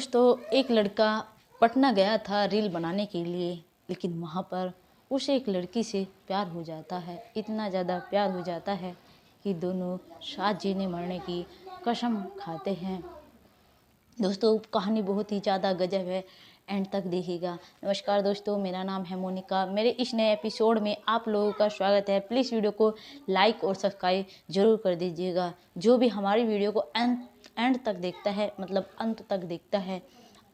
दोस्तों, एक लड़का पटना गया था रील बनाने के लिए, लेकिन वहाँ पर उसे एक लड़की से प्यार हो जाता है। इतना ज़्यादा प्यार हो जाता है कि दोनों साथ जीने मरने की कसम खाते हैं। दोस्तों, कहानी बहुत ही ज़्यादा गजब है, एंड तक देखिएगा। नमस्कार दोस्तों, मेरा नाम है मोनिका। मेरे इस नए एपिसोड में आप लोगों का स्वागत है। प्लीज़ वीडियो को लाइक और सब्सक्राइब जरूर कर दीजिएगा। जो भी हमारी वीडियो को एंड तक देखता है, मतलब अंत तक देखता है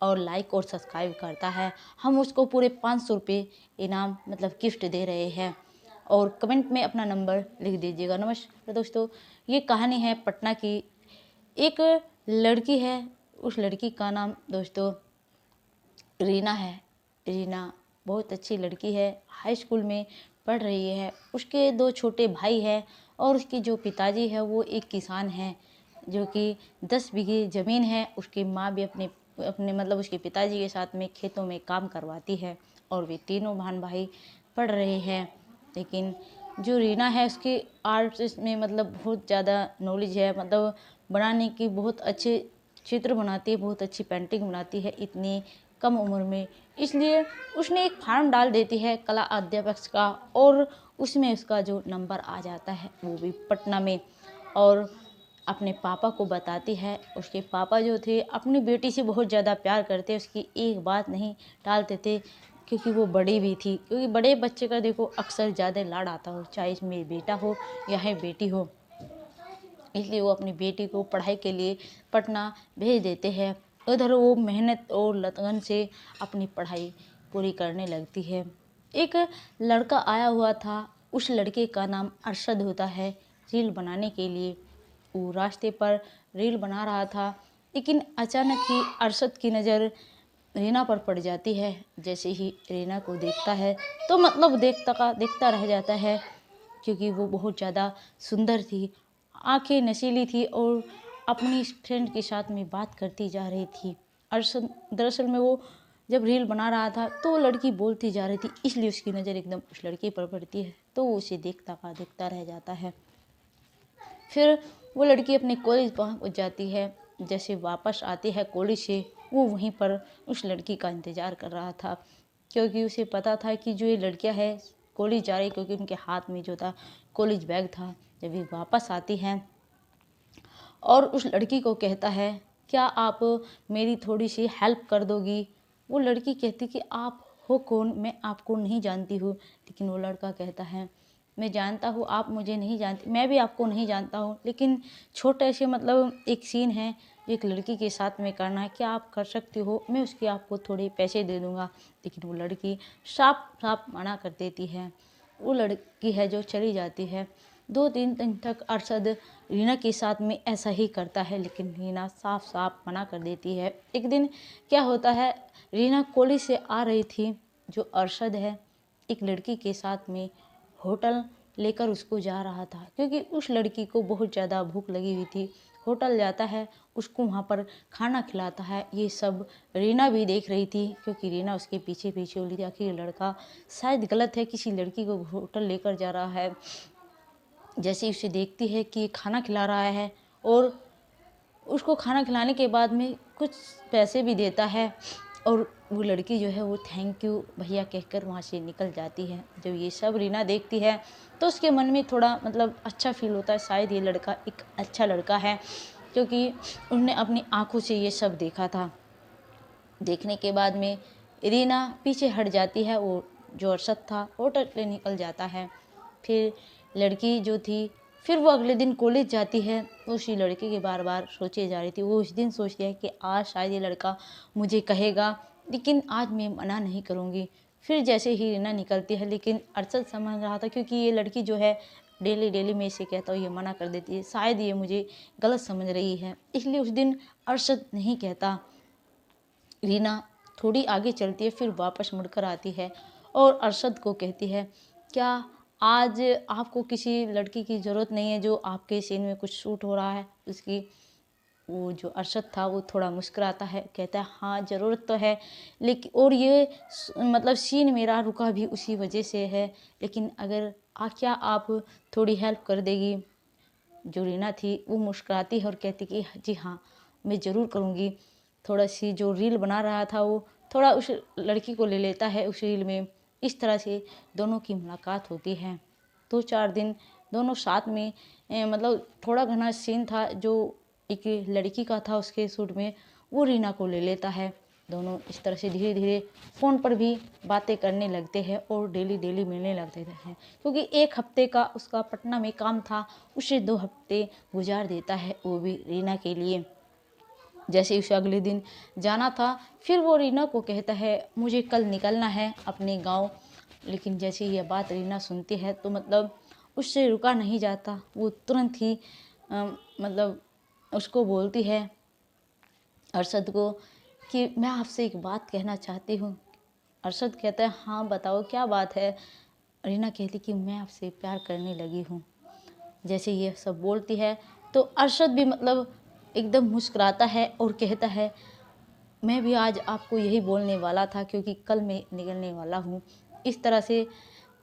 और लाइक और सब्सक्राइब करता है, हम उसको पूरे 500 रुपये इनाम मतलब गिफ्ट दे रहे हैं। और कमेंट में अपना नंबर लिख दीजिएगा। नमस्कार दोस्तों, ये कहानी है पटना की। एक लड़की है, उस लड़की का नाम दोस्तों रीना है। रीना बहुत अच्छी लड़की है, हाई स्कूल में पढ़ रही है। उसके 2 छोटे भाई हैं और उसके जो पिताजी है वो एक किसान हैं, जो कि 10 बीघे ज़मीन है। उसकी माँ भी अपने अपने मतलब उसके पिताजी के साथ में खेतों में काम करवाती है और वे तीनों बहन भाई पढ़ रहे हैं। लेकिन जो रीना है उसकी आर्ट्स में मतलब बहुत ज़्यादा नॉलेज है, मतलब बनाने की बहुत अच्छे चित्र बनाती है, बहुत अच्छी पेंटिंग बनाती है इतनी कम उम्र में। इसलिए उसने एक फॉर्म डाल देती है कला अध्यापक का, और उसमें उसका जो नंबर आ जाता है वो भी पटना में। और अपने पापा को बताती है। उसके पापा जो थे अपनी बेटी से बहुत ज़्यादा प्यार करते, उसकी एक बात नहीं टालते थे, क्योंकि वो बड़ी भी थी। क्योंकि बड़े बच्चे का देखो अक्सर ज़्यादा लाड़ आता हो, चाहे इसमें बेटा हो या है बेटी हो। इसलिए वो अपनी बेटी को पढ़ाई के लिए पटना भेज देते हैं। उधर वो मेहनत और लगन से अपनी पढ़ाई पूरी करने लगती है। एक लड़का आया हुआ था, उस लड़के का नाम अरशद होता है। रील बनाने के लिए वो रास्ते पर रील बना रहा था, लेकिन अचानक ही अरशद की नज़र रीना पर पड़ जाती है। जैसे ही रीना को देखता है तो मतलब देखता रह जाता है, क्योंकि वो बहुत ज़्यादा सुंदर थी, आंखें नशीली थी और अपनी फ्रेंड के साथ में बात करती जा रही थी। अरशद दरअसल में वो जब रील बना रहा था तो वो लड़की बोलती जा रही थी, इसलिए उसकी नज़र एकदम उस लड़की पर पड़ती है, तो वो उसे देखता रह जाता है। फिर वो लड़की अपने कॉलेज पहुंच जाती है। जैसे वापस आती है कॉलेज से, वो वहीं पर उस लड़की का इंतज़ार कर रहा था, क्योंकि उसे पता था कि जो ये लड़कियां है कॉलेज जा रही, क्योंकि उनके हाथ में जो था कॉलेज बैग था। जब ये वापस आती हैं और उस लड़की को कहता है, क्या आप मेरी थोड़ी सी हेल्प कर दोगी? वो लड़की कहती कि आप हो कौन, मैं आपको नहीं जानती हूँ। लेकिन वो लड़का कहता है, मैं जानता हूँ आप मुझे नहीं जानती, मैं भी आपको नहीं जानता हूँ, लेकिन छोटे से मतलब एक सीन है एक लड़की के साथ में करना है, क्या आप कर सकती हो? मैं उसके आपको थोड़े पैसे दे दूँगा। लेकिन वो लड़की साफ साफ मना कर देती है। वो लड़की है जो चली जाती है। 2-3 दिन तक अरशद रीना के साथ में ऐसा ही करता है, लेकिन रीना साफ साफ मना कर देती है। एक दिन क्या होता है, रीना कॉलेज से आ रही थी, जो अरशद है एक लड़की के साथ में होटल लेकर उसको जा रहा था, क्योंकि उस लड़की को बहुत ज़्यादा भूख लगी हुई थी। होटल जाता है, उसको वहाँ पर खाना खिलाता है। ये सब रीना भी देख रही थी, क्योंकि रीना उसके पीछे पीछे बोली थी आखिर ये लड़का शायद गलत है, किसी लड़की को होटल लेकर जा रहा है। जैसे उसे देखती है कि खाना खिला रहा है और उसको खाना खिलाने के बाद में कुछ पैसे भी देता है, और वो लड़की जो है वो थैंक यू भैया कहकर वहाँ से निकल जाती है। जब ये सब रीना देखती है तो उसके मन में थोड़ा मतलब अच्छा फील होता है, शायद ये लड़का एक अच्छा लड़का है, क्योंकि उसने अपनी आंखों से ये सब देखा था। देखने के बाद में रीना पीछे हट जाती है, वो जो अरशद था होटल ले निकल जाता है। फिर लड़की जो थी, फिर वो अगले दिन कॉलेज जाती है। उसी लड़के की बार बार सोचे जा रही थी, वो उस दिन सोचती है कि आज शायद ये लड़का मुझे कहेगा, लेकिन आज मैं मना नहीं करूँगी। फिर जैसे ही रीना निकलती है, लेकिन अरशद समझ रहा था, क्योंकि ये लड़की जो है डेली डेली मैं इसे कहता हूँ ये मना कर देती है, शायद ये मुझे गलत समझ रही है, इसलिए उस दिन अरशद नहीं कहता। रीना थोड़ी आगे चलती है, फिर वापस मुड़कर आती है और अरशद को कहती है, क्या आज आपको किसी लड़की की ज़रूरत नहीं है जो आपके सीन में कुछ सूट हो रहा है? उसकी वो जो अरशद था वो थोड़ा मुस्कुराता है, कहता है हाँ ज़रूरत तो है, लेकिन और ये मतलब सीन मेरा रुका भी उसी वजह से है, लेकिन अगर क्या आप थोड़ी हेल्प कर देगी? जो रीना थी वो मुस्कुराती है और कहती कि जी हाँ मैं ज़रूर करूँगी। थोड़ा सी जो रील बना रहा था वो थोड़ा उस लड़की को ले लेता है उस रील में। इस तरह से दोनों की मुलाकात होती है। 2-4 दिन दोनों साथ में मतलब थोड़ा घना सीन था जो एक लड़की का था उसके सूट में, वो रीना को ले लेता है। दोनों इस तरह से धीरे धीरे फ़ोन पर भी बातें करने लगते हैं और डेली डेली मिलने लगते हैं, क्योंकि 1 हफ्ते का उसका पटना में काम था, उसे 2 हफ्ते गुजार देता है वो भी रीना के लिए। जैसे उसे अगले दिन जाना था, फिर वो रीना को कहता है मुझे कल निकलना है अपने गांव। लेकिन जैसे यह बात रीना सुनती है तो मतलब उससे रुका नहीं जाता। वो तुरंत ही मतलब उसको बोलती है, अरशद को, कि मैं आपसे एक बात कहना चाहती हूँ। अरशद कहता है हाँ बताओ क्या बात है। रीना कहती कि मैं आपसे प्यार करने लगी हूँ। जैसे ये सब बोलती है तो अरशद भी मतलब एकदम मुस्कुराता है और कहता है मैं भी आज आपको यही बोलने वाला था, क्योंकि कल मैं निकलने वाला हूँ। इस तरह से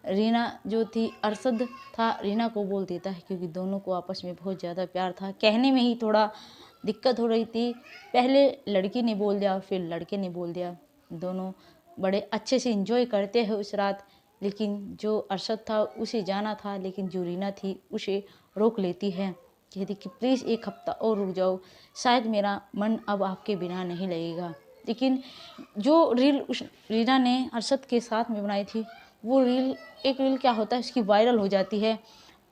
रीना जो थी, अरशद था रीना को बोल देता है, क्योंकि दोनों को आपस में बहुत ज़्यादा प्यार था। कहने में ही थोड़ा दिक्कत हो रही थी, पहले लड़की ने बोल दिया फिर लड़के ने बोल दिया। दोनों बड़े अच्छे से एंजॉय करते हैं उस रात। लेकिन जो अरशद था उसे जाना था, लेकिन जो रीना थी उसे रोक लेती है, कहती कि प्लीज़ 1 हफ्ता और रुक जाओ, शायद मेरा मन अब आपके बिना नहीं लगेगा। लेकिन जो रील उस रीना ने अरशद के साथ में बनाई थी, वो एक रील क्या होता है उसकी वायरल हो जाती है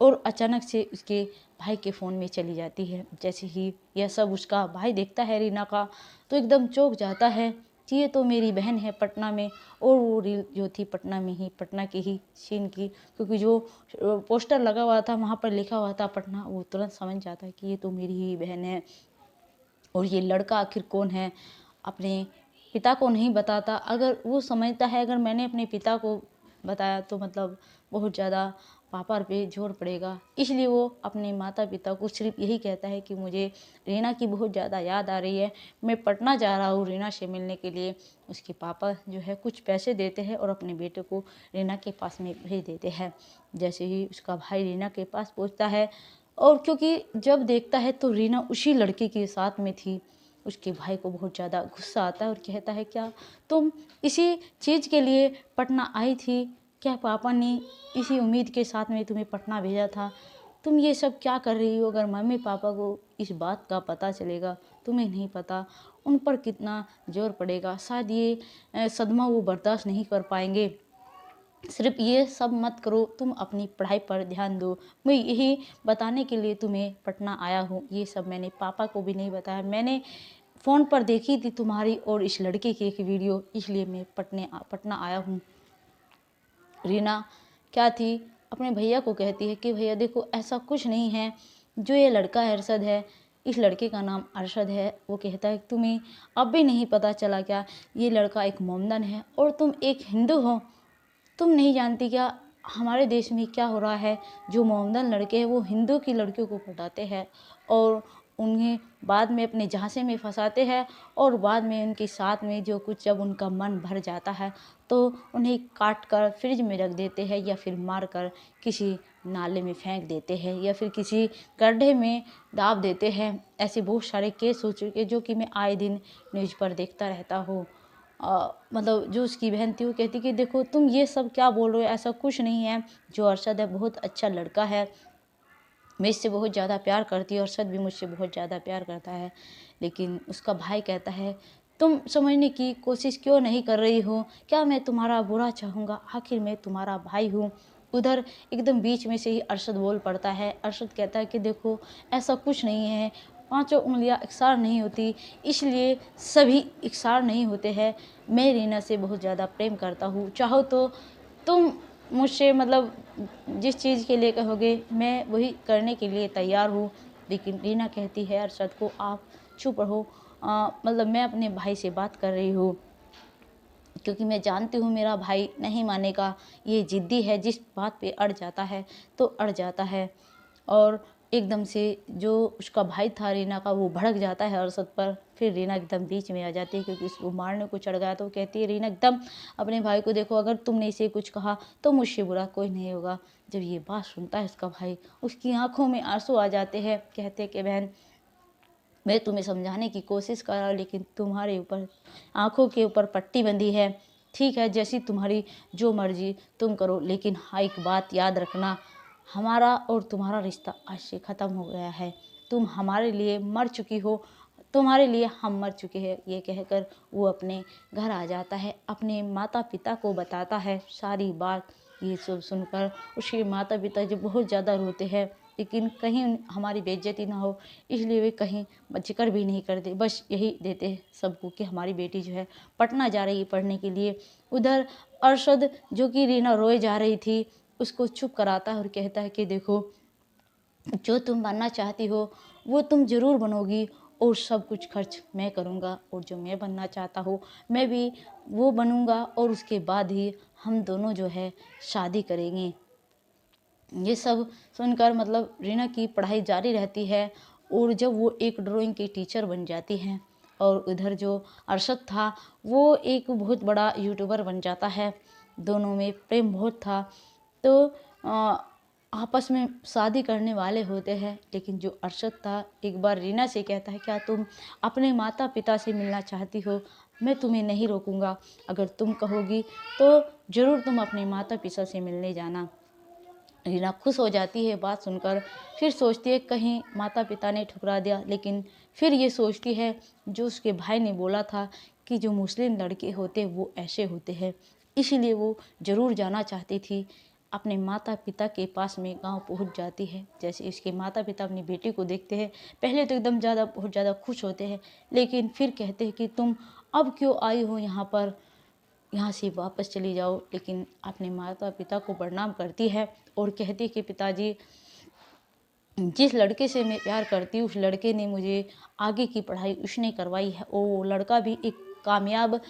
और अचानक से उसके भाई के फ़ोन में चली जाती है। जैसे ही यह सब उसका भाई देखता है रीना का, तो एकदम चौंक जाता है कि ये तो मेरी बहन है पटना में। और वो रील जो थी पटना के ही सीन की, क्योंकि जो पोस्टर लगा हुआ था वहाँ पर लिखा हुआ था पटना, वो तुरंत समझ जाता है कि ये तो मेरी ही बहन है। और ये लड़का आखिर कौन है, अपने पिता को नहीं बताता। अगर वो समझता है अगर मैंने अपने पिता को बताया तो मतलब बहुत ज़्यादा पापा पे जोर पड़ेगा, इसलिए वो अपने माता पिता को सिर्फ यही कहता है कि मुझे रीना की बहुत ज़्यादा याद आ रही है, मैं पटना जा रहा हूँ रीना से मिलने के लिए। उसके पापा जो है कुछ पैसे देते हैं और अपने बेटे को रीना के पास में भेज देते हैं। जैसे ही उसका भाई रीना के पास पहुँचता है, और क्योंकि जब देखता है तो रीना उसी लड़के के साथ में थी, उसके भाई को बहुत ज़्यादा गुस्सा आता है और कहता है क्या तुम इसी चीज़ के लिए पटना आई थी? क्या पापा ने इसी उम्मीद के साथ में तुम्हें पटना भेजा था? तुम ये सब क्या कर रही हो? अगर मम्मी पापा को इस बात का पता चलेगा, तुम्हें नहीं पता उन पर कितना जोर पड़ेगा, शायद ये सदमा वो बर्दाश्त नहीं कर पाएंगे। सिर्फ ये सब मत करो, तुम अपनी पढ़ाई पर ध्यान दो। मैं यही बताने के लिए तुम्हें पटना आया हूँ। ये सब मैंने पापा को भी नहीं बताया, मैंने फ़ोन पर देखी थी तुम्हारी और इस लड़के की एक वीडियो, इसलिए मैं पटना आया हूँ। रीना क्या थी, अपने भैया को कहती है कि भैया देखो ऐसा कुछ नहीं है, जो ये लड़का है अरशद है, इस लड़के का नाम अरशद है। वो कहता है तुम्हें अब भी नहीं पता चला क्या, ये लड़का एक मोमडन है और तुम एक हिंदू हो। तुम नहीं जानती क्या हमारे देश में क्या हो रहा है? जो मोमडन लड़के हैं वो हिंदू की लड़कियों को पटाते हैं और उन्हें बाद में अपने झांसे में फंसाते हैं, और बाद में उनके साथ में जो कुछ जब उनका मन भर जाता है तो उन्हें काट कर फ्रिज में रख देते हैं, या फिर मार कर किसी नाले में फेंक देते हैं, या फिर किसी गड्ढे में दाब देते हैं। ऐसे बहुत सारे केस हो चुके जो कि मैं आए दिन न्यूज़ पर देखता रहता हूँ। मतलब जो उसकी बहन थी वो कहती कि देखो तुम ये सब क्या बोल रहे हो, ऐसा कुछ नहीं है। जो अरशद है बहुत अच्छा लड़का है, मैं इससे बहुत ज़्यादा प्यार करती हूँ, अरशद भी मुझसे बहुत ज़्यादा प्यार करता है। लेकिन उसका भाई कहता है तुम समझने की कोशिश क्यों नहीं कर रही हो? क्या मैं तुम्हारा बुरा चाहूँगा? आखिर मैं तुम्हारा भाई हूँ। उधर एकदम बीच में से ही अरशद बोल पड़ता है। अरशद कहता है कि देखो ऐसा कुछ नहीं है, पांचों उंगलियां इकसार नहीं होती, इसलिए सभी इकसार नहीं होते हैं। मैं रीना से बहुत ज़्यादा प्रेम करता हूँ, चाहो तो तुम मुझसे मतलब जिस चीज़ के लिए कहोगे मैं वही करने के लिए तैयार हूँ। लेकिन रीना कहती है अरशद को आप चुप रहो, मतलब मैं अपने भाई से बात कर रही हूँ, क्योंकि मैं जानती हूँ मेरा भाई नहीं मानेगा, ये ज़िद्दी है, जिस बात पे अड़ जाता है तो अड़ जाता है। और एकदम से जो उसका भाई था रीना का वो भड़क जाता है अरशद पर। फिर रीना एकदम बीच में आ जाती है, क्योंकि उसको मारने को चढ़ गया। तो कहती है रीना एकदम अपने भाई को, देखो अगर तुमने इसे कुछ कहा तो मुझसे बुरा कोई नहीं होगा। जब ये बात सुनता है उसका भाई, उसकी आंखों में आंसू आ जाते हैं। कहते कि बहन मैं तुम्हें समझाने की कोशिश कर रहा हूँ, लेकिन तुम्हारे ऊपर आँखों के ऊपर पट्टी बंधी है। ठीक है, जैसी तुम्हारी जो मर्जी तुम करो, लेकिन हाँ एक बात याद रखना, हमारा और तुम्हारा रिश्ता आज से ख़त्म हो गया है। तुम हमारे लिए मर चुकी हो, तुम्हारे लिए हम मर चुके हैं। ये कहकर वो अपने घर आ जाता है, अपने माता पिता को बताता है सारी बात। ये सब सुनकर उसके माता पिता जो बहुत ज़्यादा रोते हैं, लेकिन कहीं हमारी बेइज्जती ना हो इसलिए वे कहीं जिक्र भी नहीं करते, बस यही देते हैं सबको कि हमारी बेटी जो है पटना जा रही है पढ़ने के लिए। उधर अरशद जो कि रीना रोए जा रही थी उसको चुप कराता है और कहता है कि देखो, जो तुम बनना चाहती हो वो तुम ज़रूर बनोगी, और सब कुछ खर्च मैं करूँगा, और जो मैं बनना चाहता हूँ मैं भी वो बनूँगा, और उसके बाद ही हम दोनों जो है शादी करेंगे। ये सब सुनकर मतलब रीना की पढ़ाई जारी रहती है, और जब वो एक ड्राइंग की टीचर बन जाती हैं, और उधर जो अरशद था वो एक बहुत बड़ा यूट्यूबर बन जाता है। दोनों में प्रेम बहुत था, तो आपस में शादी करने वाले होते हैं। लेकिन जो अरशद था एक बार रीना से कहता है, क्या तुम अपने माता पिता से मिलना चाहती हो? मैं तुम्हें नहीं रोकूंगा, अगर तुम कहोगी तो ज़रूर तुम अपने माता पिता से मिलने जाना। रीना खुश हो जाती है बात सुनकर, फिर सोचती है कहीं माता पिता ने ठुकरा दिया, लेकिन फिर ये सोचती है जो उसके भाई ने बोला था कि जो मुस्लिम लड़के होते वो ऐसे होते हैं, इसीलिए वो ज़रूर जाना चाहती थी। अपने माता पिता के पास में गांव पहुंच जाती है। जैसे इसके माता पिता अपनी बेटी को देखते हैं, पहले तो एकदम बहुत ज़्यादा खुश होते हैं, लेकिन फिर कहते हैं कि तुम अब क्यों आई हो यहाँ पर, यहाँ से वापस चली जाओ। लेकिन अपने माता पिता को प्रणाम करती है और कहती है कि पिताजी, जिस लड़के से मैं प्यार करती हूँ उस लड़के ने मुझे आगे की पढ़ाई उसने करवाई है, और वो लड़का भी एक कामयाब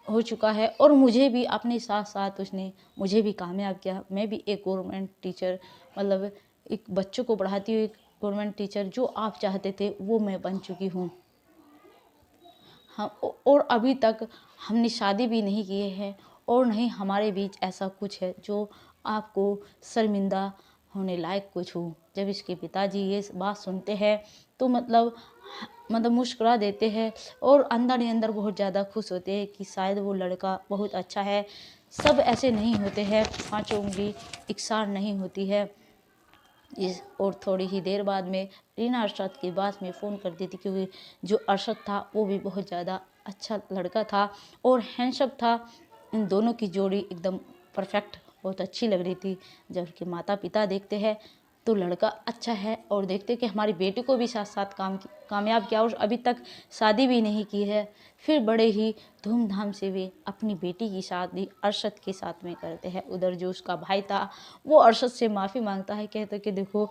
हो चुका है, और मुझे भी अपने साथ साथ उसने मुझे भी कामयाब किया। मैं भी एक गवर्नमेंट टीचर, मतलब एक बच्चों को पढ़ाती हूँ, एक गवर्नमेंट टीचर जो आप चाहते थे वो मैं बन चुकी हूँ। हम और अभी तक हमने शादी भी नहीं किए हैं, और नहीं हमारे बीच ऐसा कुछ है जो आपको शर्मिंदा होने लायक कुछ हो। जब इसके पिताजी ये बात सुनते हैं तो मतलब मुस्कुरा देते हैं, और अंदर ही अंदर बहुत ज़्यादा खुश होते हैं कि शायद वो लड़का बहुत अच्छा है। सब ऐसे नहीं होते हैं, पांचों उंगली इकसार नहीं होती है। और थोड़ी ही देर बाद में रीना अरशद के पास में फ़ोन कर दी थी, क्योंकि जो अरशद था वो भी बहुत ज़्यादा अच्छा लड़का था और हैंडसम था। इन दोनों की जोड़ी एकदम परफेक्ट, बहुत अच्छी लग रही थी। जब उनके माता पिता देखते हैं तो लड़का अच्छा है, और देखते कि हमारी बेटी को भी साथ साथ कामयाब किया, और अभी तक शादी भी नहीं की है। फिर बड़े ही धूमधाम से वे अपनी बेटी की शादी अरशद के साथ में करते हैं। उधर जो उसका भाई था वो अरशद से माफ़ी मांगता है, कहता है कि देखो,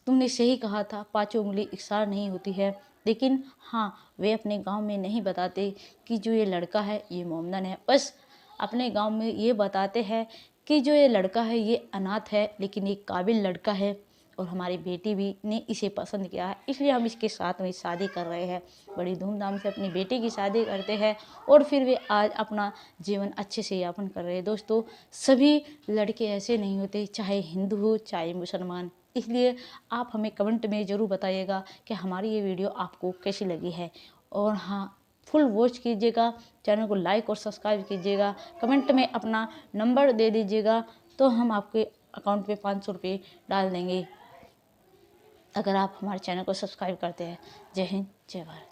तुमने सही कहा था, पांचों उंगली इकसार नहीं होती है। लेकिन हाँ, वे अपने गांव में नहीं बताते कि जो ये लड़का है ये मोमदन है। बस अपने गांव में ये बताते हैं कि जो ये लड़का है ये अनाथ है, लेकिन एक काबिल लड़का है, और हमारी बेटी भी ने इसे पसंद किया है, इसलिए हम इसके साथ में शादी कर रहे हैं। बड़ी धूमधाम से अपनी बेटी की शादी करते हैं, और फिर वे आज अपना जीवन अच्छे से यापन कर रहे हैं। दोस्तों, सभी लड़के ऐसे नहीं होते, चाहे हिंदू हो चाहे मुसलमान। इसलिए आप हमें कमेंट में ज़रूर बताइएगा कि हमारी ये वीडियो आपको कैसी लगी है। और हाँ, फुल वॉच कीजिएगा, चैनल को लाइक और सब्सक्राइब कीजिएगा, कमेंट में अपना नंबर दे दीजिएगा, तो हम आपके अकाउंट में 500 रुपये डाल देंगे अगर आप हमारे चैनल को सब्सक्राइब करते हैं। जय हिंद, जय भारत।